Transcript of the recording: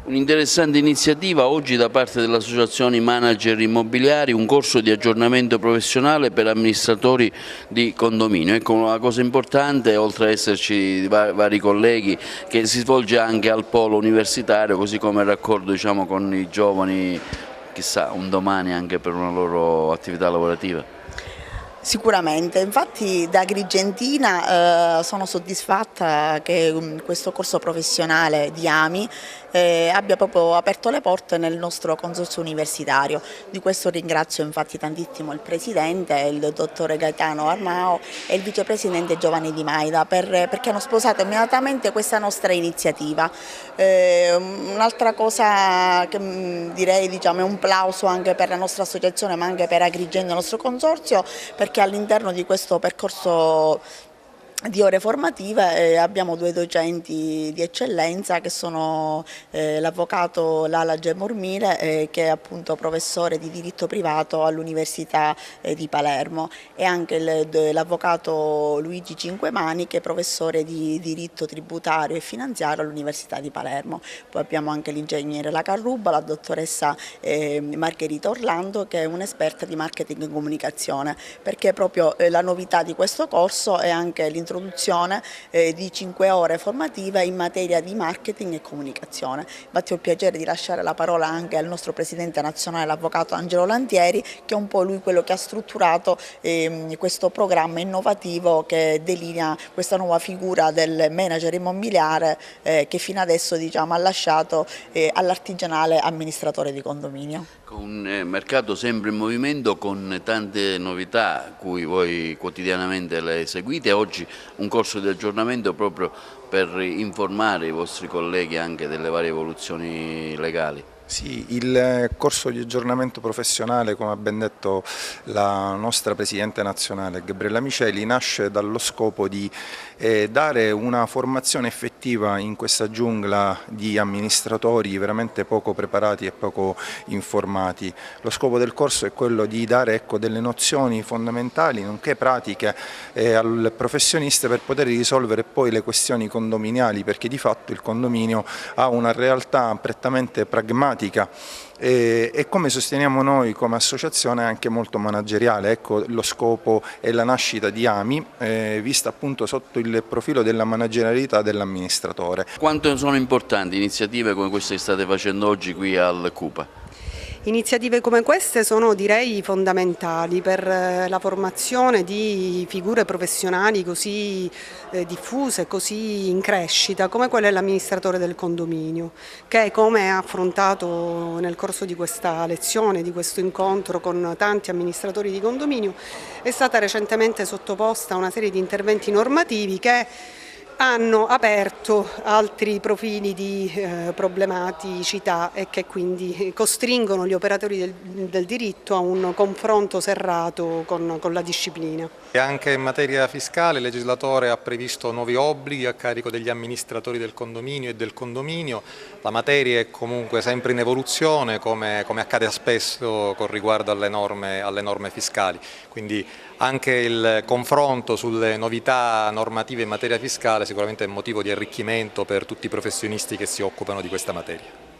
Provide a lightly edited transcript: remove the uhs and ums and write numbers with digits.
Un'interessante iniziativa oggi da parte dell'Associazione Manager Immobiliari, un corso di aggiornamento professionale per amministratori di condominio. Ecco, una cosa importante, oltre ad esserci vari colleghi, che si svolge anche al polo universitario, così come il raccordo, diciamo, con i giovani, chissà, un domani anche per una loro attività lavorativa. Sicuramente, infatti da Agrigentina sono soddisfatta che questo corso professionale di AMI abbia proprio aperto le porte nel nostro consorzio universitario. Di questo ringrazio infatti tantissimo il Presidente, il Dottore Gaetano Armao e il Vicepresidente Giovanni Di Maida perché hanno sposato immediatamente questa nostra iniziativa. Un'altra cosa che direi, diciamo, è un plauso anche per la nostra associazione ma anche per Agrigento, il nostro consorzio, perché all'interno di questo percorso di ore formative abbiamo due docenti di eccellenza che sono l'avvocato Lala Gemormile che è appunto professore di diritto privato all'Università di Palermo, e anche l'avvocato Luigi Cinquemani che è professore di diritto tributario e finanziario all'Università di Palermo. Poi abbiamo anche l'ingegnere La Carruba, la dottoressa Margherita Orlando, che è un'esperta di marketing e comunicazione, perché proprio la novità di questo corso è anche l'introduzione di 5 ore formative in materia di marketing e comunicazione. Infatti ho il piacere di lasciare la parola anche al nostro presidente nazionale, l'avvocato Angelo Lantieri, che è un po' lui quello che ha strutturato questo programma innovativo che delinea questa nuova figura del manager immobiliare che fino adesso, diciamo, ha lasciato all'artigianale amministratore di condominio. Un mercato sempre in movimento, con tante novità cui voi quotidianamente le seguite, e oggi un corso di aggiornamento proprio per informare i vostri colleghi anche delle varie evoluzioni legali. Sì, il corso di aggiornamento professionale, come ha ben detto la nostra Presidente nazionale Gabriella Miceli, nasce dallo scopo di dare una formazione effettiva in questa giungla di amministratori veramente poco preparati e poco informati. Lo scopo del corso è quello di dare, delle nozioni fondamentali, nonché pratiche al professionista per poter risolvere poi le questioni condominiali, perché di fatto il condominio ha una realtà prettamente pragmatica e come sosteniamo noi come associazione anche molto manageriale. Ecco lo scopo e la nascita di AMI vista appunto sotto il profilo della managerialità dell'amministratore. Quanto sono importanti iniziative come queste che state facendo oggi qui al CUPA? Iniziative come queste sono, direi, fondamentali per la formazione di figure professionali così diffuse, così in crescita, come quella dell'amministratore del condominio, che, come ha affrontato nel corso di questa lezione, di questo incontro con tanti amministratori di condominio, è stata recentemente sottoposta a una serie di interventi normativi che hanno aperto altri profili di problematicità e che quindi costringono gli operatori del diritto a un confronto serrato con la disciplina. E anche in materia fiscale il legislatore ha previsto nuovi obblighi a carico degli amministratori del condominio e del condominio. La materia è comunque sempre in evoluzione, come accade spesso con riguardo alle norme fiscali. Quindi anche il confronto sulle novità normative in materia fiscale sicuramente è motivo di arricchimento per tutti i professionisti che si occupano di questa materia.